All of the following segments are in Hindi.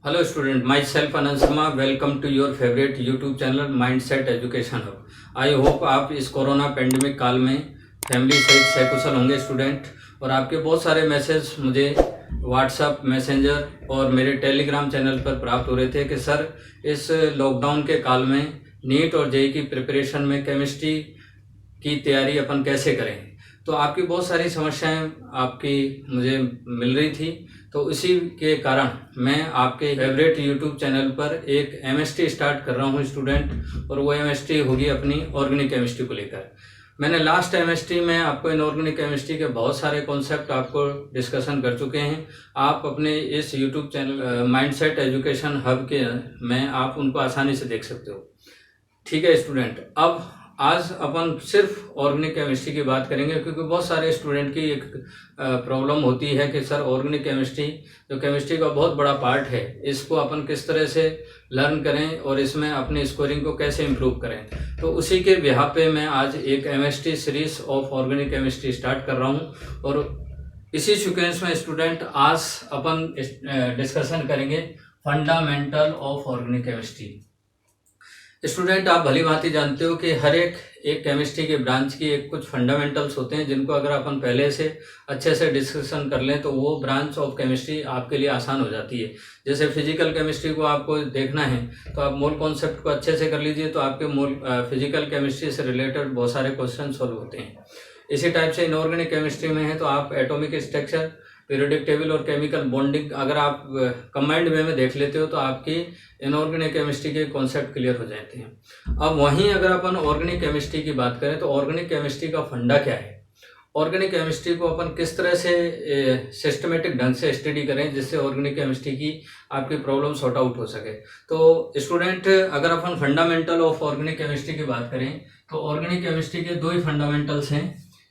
Hello student, myself Anand Sharma. Welcome to your favorite YouTube channel Mindset Education Hub. I hope आप इस कोरोना पेंडेमिक काल में फैमिली सहित सकुशल होंगे स्टूडेंट। और आपके बहुत सारे मैसेज मुझे व्हाट्सएप मैसेंजर और मेरे टेलीग्राम चैनल पर प्राप्त हो रहे थे कि सर इस लॉकडाउन के काल में नीट और जेईई की प्रिपरेशन में केमिस्ट्री की तैयारी अपन कैसे करें। तो आपकी बहुत सारी समस्याएं आपकी मुझे मिल रही थी, तो इसी के कारण मैं आपके फेवरेट यूट्यूब चैनल पर एक एमएसटी स्टार्ट कर रहा हूं स्टूडेंट, और वो एमएसटी होगी अपनी ऑर्गेनिक केमिस्ट्री को लेकर। मैंने लास्ट एमएसटी में आपको इनऑर्गेनिक केमिस्ट्री के बहुत सारे कॉन्सेप्ट आपको डिस्कशन कर चुके हैं। आप अपने इस YouTube channel mindset education hub के में आप उनको आसानी से देख सकते हो। ठीक है स्टूडेंट, अब आज अपन सिर्फ ऑर्गेनिक केमिस्ट्री की बात करेंगे, क्योंकि बहुत सारे स्टूडेंट की एक प्रॉब्लम होती है कि सर ऑर्गेनिक केमिस्ट्री जो केमिस्ट्री का बहुत बड़ा पार्ट है, इसको अपन किस तरह से लर्न करें और इसमें अपनी स्कोरिंग को कैसे इम्प्रूव करें। तो उसी के बिहाफ पे मैं आज एक MST series of organic chemistry start कर रहा हूँ। और इसी सीक्वेंस में स्टूडेंट आज अपन डिस्कशन करेंगे fundamental of organic chemistry. Student, आप भली भांति जानते हो कि हर एक केमिस्ट्री के ब्रांच की एक कुछ फंडामेंटल्स होते हैं, जिनको अगर अपन पहले से अच्छे से डिस्कशन कर लें तो वो ब्रांच ऑफ केमिस्ट्री आपके लिए आसान हो जाती है। जैसे फिजिकल केमिस्ट्री को आपको देखना है तो आप मोल कॉन्सेप्ट को अच्छे से कर लीजिए, तो आपके मोल फिजिकल केमिस्ट्री से रिलेटेड बहुत सारे क्वेश्चन सॉल्व होते हैं। इसी टाइप से इनऑर्गेनिक केमिस्ट्री में है तो आप एटॉमिक स्ट्रक्चर, पीरियोडिक टेबल और केमिकल बॉन्डिंग अगर आप कंबाइंड वे में देख लेते हो तो आपकी इनऑर्गेनिक केमिस्ट्री के कॉन्सेप्ट क्लियर हो जाते हैं। अब वहीं अगर अपन ऑर्गेनिक केमिस्ट्री की बात करें तो ऑर्गेनिक केमिस्ट्री का फंडा क्या है, ऑर्गेनिक केमिस्ट्री को अपन किस तरह से सिस्टमेटिक ढंग से स्टडी करें जिससे ऑर्गेनिक केमिस्ट्री की आपकी प्रॉब्लम सॉर्ट आउट हो सके। तो स्टूडेंट, अगर अपन फंडामेंटल ऑफ ऑर्गेनिक केमिस्ट्री की बात करें तो ऑर्गेनिक केमिस्ट्री के दो ही फंडामेंटल्स हैं।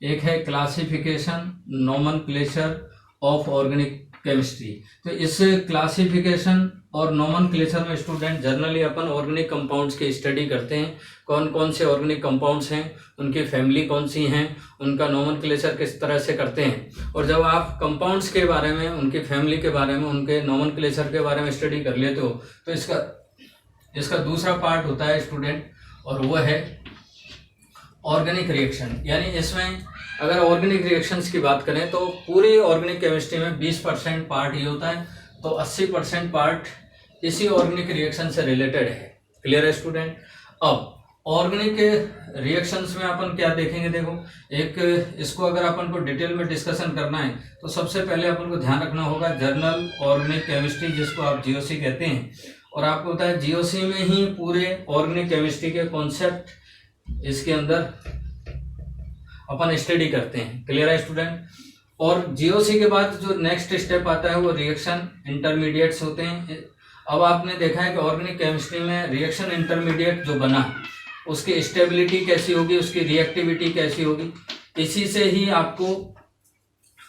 एक है classification, nomenclature of organic chemistry. तो इस क्लासिफिकेशन और नोमेनक्लेचर में स्टूडेंट जनरली अपन ऑर्गेनिक कंपाउंड्स की स्टडी करते हैं। कौन कौन से ऑर्गेनिक कंपाउंड्स हैं, उनकी फैमिली कौन सी हैं, उनका नोमेनक्लेचर किस तरह से करते हैं। और जब आप कंपाउंड्स के बारे में, उनकी फैमिली के बारे में, उनके नोमेनक्लेचर के बारे में स्टडी कर लेते हो तो इसका दूसरा पार्ट होता है स्टूडेंट, और वो है ऑर्गेनिक रिएक्शन। यानी इसमें अगर ऑर्गेनिक रिएक्शंस की बात करें तो पूरी ऑर्गेनिक केमिस्ट्री में 20% पार्ट ये होता है, तो 80% पार्ट इसी ऑर्गेनिक रिएक्शन से रिलेटेड है। क्लियर है स्टूडेंट। अब ऑर्गेनिक रिएक्शंस में अपन क्या देखेंगे, देखो एक इसको अगर अपन को डिटेल में डिस्कशन करना है तो सबसे पहले अपन को ध्यान रखना होगा जर्नल ऑर्गेनिक केमिस्ट्री, जिसको आप जीओसी कहते हैं। और आपको पता है जीओसी में ही पूरे ऑर्गेनिक केमिस्ट्री के कॉन्सेप्ट इसके अंदर अपन स्टडी करते हैं। क्लियर है स्टूडेंट। और जीओसी के बाद जो नेक्स्ट स्टेप आता है वो रिएक्शन इंटरमीडिएट्स होते हैं। अब आपने देखा है कि ऑर्गेनिक केमिस्ट्री में रिएक्शन इंटरमीडिएट जो बना उसकी स्टेबिलिटी कैसी होगी, उसकी रिएक्टिविटी कैसी होगी, इसी से ही आपको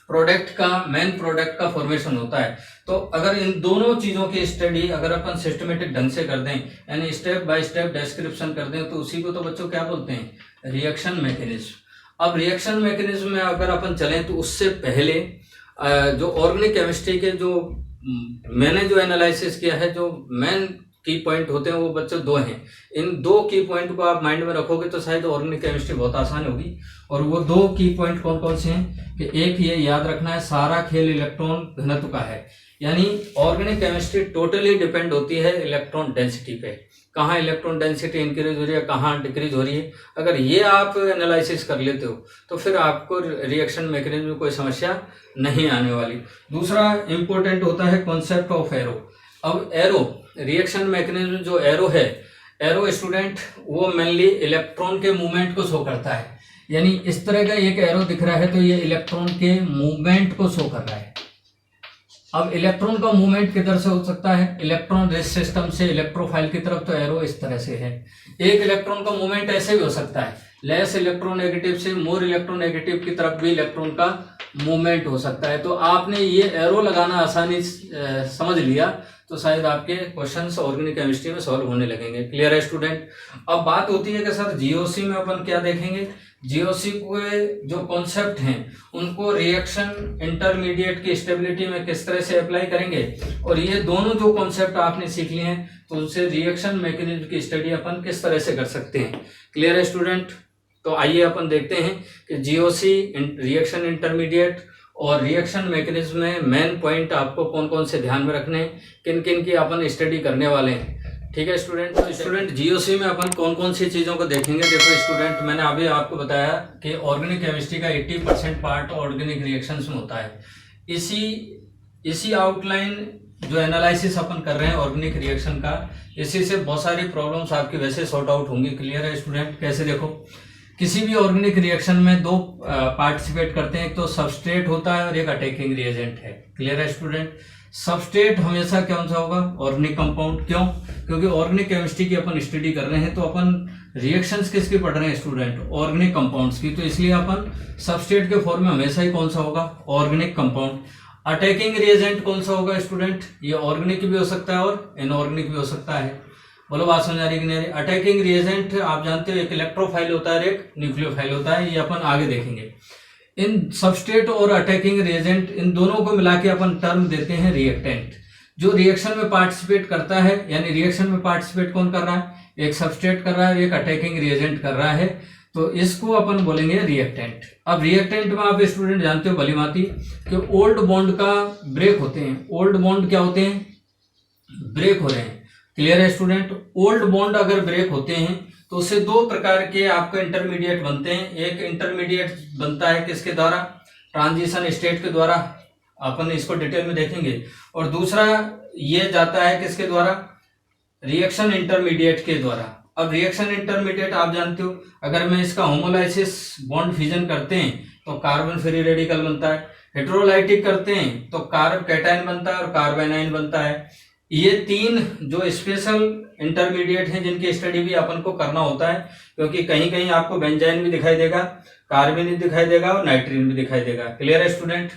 मेन प्रोडक्ट का फॉर्मेशन होता है। तो अगर इन दोनों चीजों की स्टडी अगर अपन सिस्टमेटिक ढंग से कर दें, यानी स्टेप बाय स्टेप डिस्क्रिप्शन कर दें, तो उसी को तो बच्चों क्या बोलते हैं, रिएक्शन मैकेनिज्म। अब रिएक्शन मैकेनिज्म में अगर अपन चलें तो उससे पहले जो ऑर्गेनिक केमिस्ट्री के जो मैंने जो एनालिसिस किया है, जो मेन की पॉइंट होते हैं वो बच्चों दो हैं। इन दो की पॉइंट को आप माइंड में रखोगे तो शायद ऑर्गेनिक केमिस्ट्री बहुत आसान होगी। और वो दो की पॉइंट कौन कौन से हैं कि एक ये याद रखना है, सारा खेल इलेक्ट्रॉन घनत्व का है। यानी ऑर्गेनिक केमिस्ट्री टोटली डिपेंड होती है इलेक्ट्रॉन डेंसिटी पे, कहाँ इलेक्ट्रॉन डेंसिटी इंक्रीज हो रही है, कहाँ डिक्रीज हो रही है। अगर ये आप एनालिसिस कर लेते हो तो फिर आपको रिएक्शन मैकेनिज्म में कोई समस्या नहीं आने वाली। दूसरा इंपॉर्टेंट होता है कॉन्सेप्ट ऑफ एरो। अब एरो रिएक्शन मैकेनिज्म जो एरो है, एरो स्टूडेंट वो मेनली इलेक्ट्रॉन के मूवमेंट को शो करता है। यानी इस तरह का एक एरो दिख रहा है तो ये इलेक्ट्रॉन के मूवमेंट को शो कर रहा है। अब इलेक्ट्रॉन का मूवमेंट किधर से हो सकता है, इलेक्ट्रॉन रेस सिस्टम से इलेक्ट्रोफाइल की तरफ, तो एरो इस तरह से है। एक इलेक्ट्रॉन का मूवमेंट ऐसे भी हो सकता है, लेस इलेक्ट्रोनेगेटिव से मोर इलेक्ट्रोनेगेटिव की तरफ भी इलेक्ट्रॉन का मूवमेंट हो सकता है। तो आपने ये एरो लगाना आसानी समझ लिया तो शायद आपके क्वेश्चंस ऑर्गेनिक केमिस्ट्री में सॉल्व होने लगेंगे। क्लियर है स्टूडेंट। अब बात होती है कि सर जीओसी में अपन क्या देखेंगे, जीओसी के जो कॉन्सेप्ट हैं उनको रिएक्शन इंटरमीडिएट की स्टेबिलिटी में किस तरह से अप्लाई करेंगे, और ये दोनों जो कॉन्सेप्ट आपने सीख लिए हैं तो उनसे रिएक्शन मैकेनिज्म की स्टडी अपन किस तरह से कर सकते हैं। क्लियर है स्टूडेंट? तो आइए अपन देखते हैं कि जीओसी, रिएक्शन इंटरमीडिएट और रिएक्शन मैकेनिज्म में मेन पॉइंट आपको कौन कौन से ध्यान में रखने हैं, किन किन की अपन स्टडी करने वाले हैं। ठीक है स्टूडेंट? तो स्टूडेंट जीओसी में अपन कौन कौन सी चीज़ों को देखेंगे। देखो स्टूडेंट, मैंने अभी आपको बताया कि ऑर्गेनिक केमिस्ट्री का 80% पार्ट ऑर्गेनिक रिएक्शंस में होता है। इसी आउटलाइन जो एनालिसिस अपन कर रहे हैं ऑर्गेनिक रिएक्शन का, इसी से बहुत सारी प्रॉब्लम्स आपकी वैसे सॉर्ट आउट होंगी। क्लियर है स्टूडेंट? कैसे? देखो, किसी भी ऑर्गेनिक रिएक्शन में दो पार्टिसिपेट करते हैं, एक तो सबस्ट्रेट होता है और एक अटैकिंग रिएजेंट है। क्लियर है स्टूडेंट? सबस्ट्रेट हमेशा कौन सा होगा? Organic compound. क्यों? क्योंकि ऑर्गेनिक केमिस्ट्री की अपन स्टडी कर रहे हैं तो अपन रिएक्शंस किसकी पढ़ रहे हैं स्टूडेंट? ऑर्गेनिक कंपाउंड्स की। तो इसलिए अपन सबस्ट्रेट के फॉर्म में हमेशा ही कौन सा होगा? Organic compound. अटैकिंग रिएजेंट कौन सा होगा स्टूडेंट? ये ऑर्गेनिक भी हो सकता है और इनऑर्गेनिक भी हो सकता है। बोलो बात समझ आ रही कि नहीं? अटैकिंग रिएजेंट आप जानते हो एक इलेक्ट्रोफाइल होता है, एक न्यूक्लियोफाइल होता है, ये अपन आगे देखेंगे। इन सबस्ट्रेट और अटैकिंग रिएजेंट, इन दोनों को मिला के अपन टर्म देते हैं रिएक्टेंट। जो रिएक्शन में पार्टिसिपेट करता है, यानी रिएक्शन में पार्टिसिपेट कौन कर रहा है? एक सबस्ट्रेट कर रहा है, एक अटैकिंग रिएजेंट कर रहा है, तो इसको अपन बोलेंगे रिएक्टेंट। अब रिएक्टेंट में आप स्टूडेंट जानते हो भलीभांति कि ओल्ड बॉन्ड का ब्रेक होते हैं। ओल्ड बॉन्ड क्या होते हैं? ब्रेक हो रहे हैं। क्लियर है स्टूडेंट? ओल्ड बॉन्ड अगर ब्रेक होते हैं तो उससे दो प्रकार के आपके इंटरमीडिएट बनते हैं। एक इंटरमीडिएट बनता है किसके द्वारा? ट्रांजिशन स्टेट के द्वारा, अपन इसको डिटेल में देखेंगे। और दूसरा ये जाता है किसके द्वारा? रिएक्शन इंटरमीडिएट के द्वारा। अब रिएक्शन इंटरमीडिएट आप जानते हो, अगर मैं इसका होमोलाइसिस बॉन्ड फिजन करते हैं तो कार्बन फ्री रेडिकल बनता है। हेटेरोलाइटिक करते हैं तो कार्ब कैटायन बनता है और कार्बेनाइन बनता है। ये तीन जो स्पेशल इंटरमीडिएट हैं जिनकी स्टडी भी अपन को करना होता है, क्योंकि कहीं कहीं आपको बेंजाइन भी दिखाई देगा, कार्बन भी दिखाई देगा और नाइट्रीन भी दिखाई देगा। क्लियर है स्टूडेंट?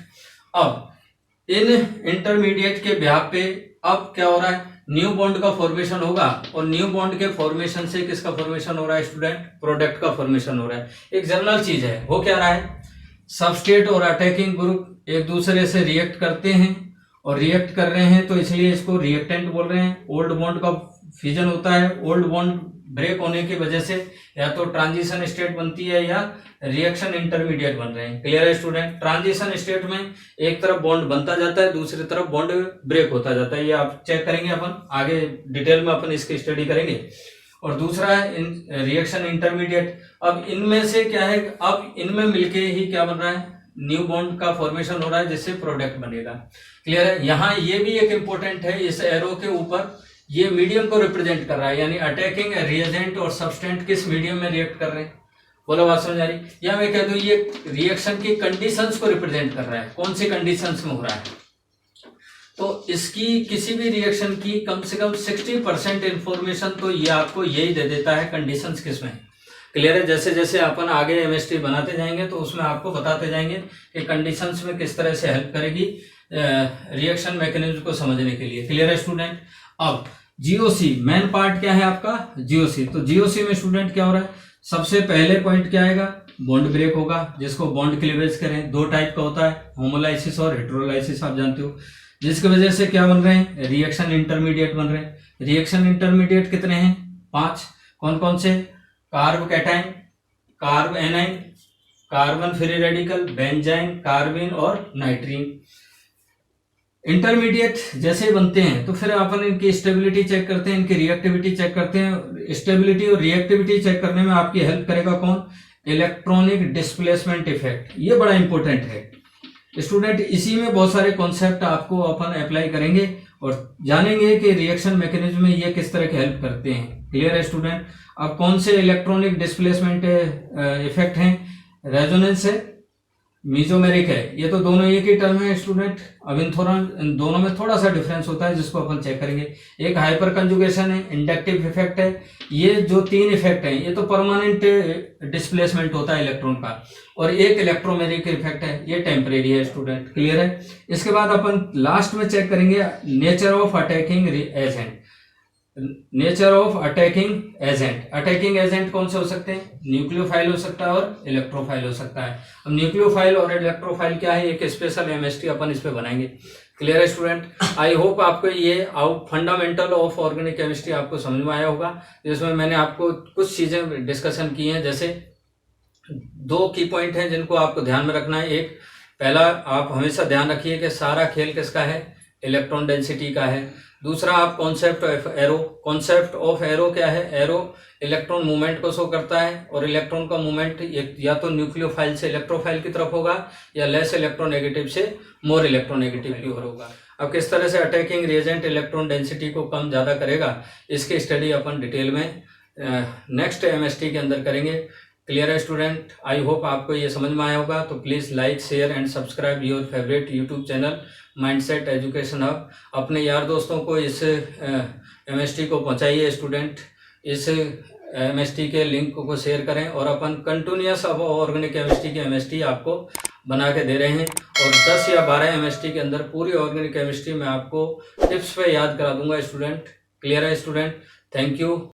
अब इन इंटरमीडिएट के ब्याह पे अब क्या हो रहा है? न्यू बॉन्ड का फॉर्मेशन होगा, और न्यू बॉन्ड के फॉर्मेशन से किसका फॉर्मेशन हो रहा है स्टूडेंट? प्रोडक्ट का फॉर्मेशन हो रहा है। एक जनरल चीज है, वो क्या रहा है? सबस्ट्रेट और अटैकिंग ग्रुप एक दूसरे से रिएक्ट करते हैं, और रिएक्ट कर रहे हैं तो इसलिए इसको रिएक्टेंट बोल रहे हैं। ओल्ड बॉन्ड का फ्यूजन होता है, ओल्ड बॉन्ड ब्रेक होने की वजह से या तो ट्रांजिशन स्टेट बनती है या रिएक्शन इंटरमीडिएट बन रहे हैं। क्लियर है स्टूडेंट? ट्रांजिशन स्टेट में एक तरफ बॉन्ड बनता जाता है, दूसरी तरफ बॉन्ड ब्रेक होता जाता है। ये आप चेक करेंगे, अपन आगे डिटेल में अपन इसकी स्टडी करेंगे। और दूसरा है रिएक्शन इंटरमीडिएट। अब इनमें से क्या है? अब इनमें मिलके ही क्या बन रहा है? न्यू बॉन्ड का फॉर्मेशन हो रहा है, जिससे प्रोडक्ट बनेगा। क्लियर है? यहाँ ये भी एक इंपॉर्टेंट है, इस एरो के ऊपर ये मीडियम को रिप्रेजेंट कर रहा है, यानी अटैकिंग रिएजेंट और सब्सटेंट किस मीडियम में रिएक्ट कर रहे हैं। बोलो बात समझ आ रही? या मैं कह दूं ये रिएक्शन की कंडीशंस को रिप्रेजेंट कर रहा है, कौन सी कंडीशंस में हो रहा है। तो इसकी किसी भी रिएक्शन की कम से कम 60% इंफॉर्मेशन तो ये आपको यही दे देता है कंडीशंस किस में। क्लियर है? जैसे जैसे अपन आगे एमएसटी बनाते जाएंगे तो उसमें आपको बताते जाएंगे कि कंडीशंस में किस तरह से हेल्प करेगी रिएक्शन मैकेनिज्म को समझने के लिए। क्लियर है स्टूडेंट? अब जीओसी मेन पार्ट क्या है आपका? जीओसी। तो जीओसी में स्टूडेंट क्या हो रहा है? सबसे पहले पॉइंट क्या आएगा? बॉन्ड ब्रेक होगा, जिसको बॉन्ड क्लीवेज करें। दो टाइप का होता है, होमोलाइसिस और हेटेरोलाइसिस, आप जानते हो, जिसकी वजह से क्या बन रहे हैं? रिएक्शन इंटरमीडिएट बन रहे हैं। रिएक्शन इंटरमीडिएट कितने हैं? 5। कौन कौन से? Carbocation, carbanion, carbon free radical, benzyne, carbene और नाइट्रीन। इंटरमीडिएट जैसे बनते हैं तो फिर अपन इनकी स्टेबिलिटी चेक करते हैं, इनकी रिएक्टिविटी चेक करते हैं। स्टेबिलिटी और रिएक्टिविटी चेक करने में आपकी हेल्प करेगा कौन? Electronic displacement effect. ये बड़ा इंपॉर्टेंट है स्टूडेंट। इसी में बहुत सारे कॉन्सेप्ट आपको अपन अप्लाई करेंगे और जानेंगे कि रिएक्शन मैकेनिज्म में ये किस तरह की हेल्प करते हैं। क्लियर है स्टूडेंट? अब कौन से इलेक्ट्रॉनिक डिस्प्लेसमेंट इफेक्ट हैं? रेजोनेंस है, मीजोमेरिक है। ये तो दोनों एक ही टर्म है स्टूडेंट। अब इन दोनों में थोड़ा सा डिफरेंस होता है, जिसको अपन चेक करेंगे। एक हाइपर कंजुगेशन है, इंडक्टिव इफेक्ट है। ये जो 3 इफेक्ट हैं ये तो परमानेंट डिस्प्लेसमेंट होता है इलेक्ट्रॉन का, और एक इलेक्ट्रोमेरिक इफेक्ट है, ये टेम्परेरी है स्टूडेंट। क्लियर है? इसके बाद अपन लास्ट में चेक करेंगे nature of attacking agent. Nature of attacking agent. Attacking agent कौन से हो सकते हैं? न्यूक्लियोफाइल हो सकता है और इलेक्ट्रोफाइल हो सकता है। अब न्यूक्लियोफाइल और इलेक्ट्रोफाइल क्या है, एक स्पेशल एमएसटी अपन इस पे बनाएंगे। क्लियर है स्टूडेंट? आई होप आपको ये फंडामेंटल ऑफ ऑर्गेनिक केमिस्ट्री आपको समझ में आया होगा, जिसमें मैंने आपको कुछ चीजें डिस्कशन की हैं। जैसे 2 की पॉइंट हैं जिनको आपको ध्यान में रखना है। एक, पहला आप हमेशा ध्यान रखिए कि सारा खेल किसका है? इलेक्ट्रॉन डेंसिटी का है। दूसरा, आप concept of arrow. Concept of arrow क्या है? एरो इलेक्ट्रॉन मूवमेंट को शो करता है, और इलेक्ट्रॉन का मूवमेंट या तो न्यूक्लियोफाइल से इलेक्ट्रोफाइल की तरफ होगा, या लेस इलेक्ट्रोनेगेटिव से मोर इलेक्ट्रोनेगेटिव की ओर होगा। अब किस तरह से अटैकिंग रिएजेंट इलेक्ट्रॉन डेंसिटी को कम ज़्यादा करेगा, इसकी स्टडी अपन डिटेल में नेक्स्ट एमएसटी के अंदर करेंगे। क्लियर है स्टूडेंट? आई होप आपको ये समझ में आया होगा। तो please like, share and subscribe your favourite YouTube channel mindset education hub. अपने यार दोस्तों को इस एमएसटी को पहुंचाइए स्टूडेंट। इस एमएसटी के लिंक को शेयर करें, और अपन कंटिन्यूस अब ऑर्गेनिक केमिस्ट्री की एमएसटी आपको बना के दे रहे हैं, और 10 या 12 एमएसटी के अंदर पूरी ऑर्गेनिक केमिस्ट्री में आपको टिप्स पे याद करा दूंगा स्टूडेंट। क्लियर है स्टूडेंट? Thank you.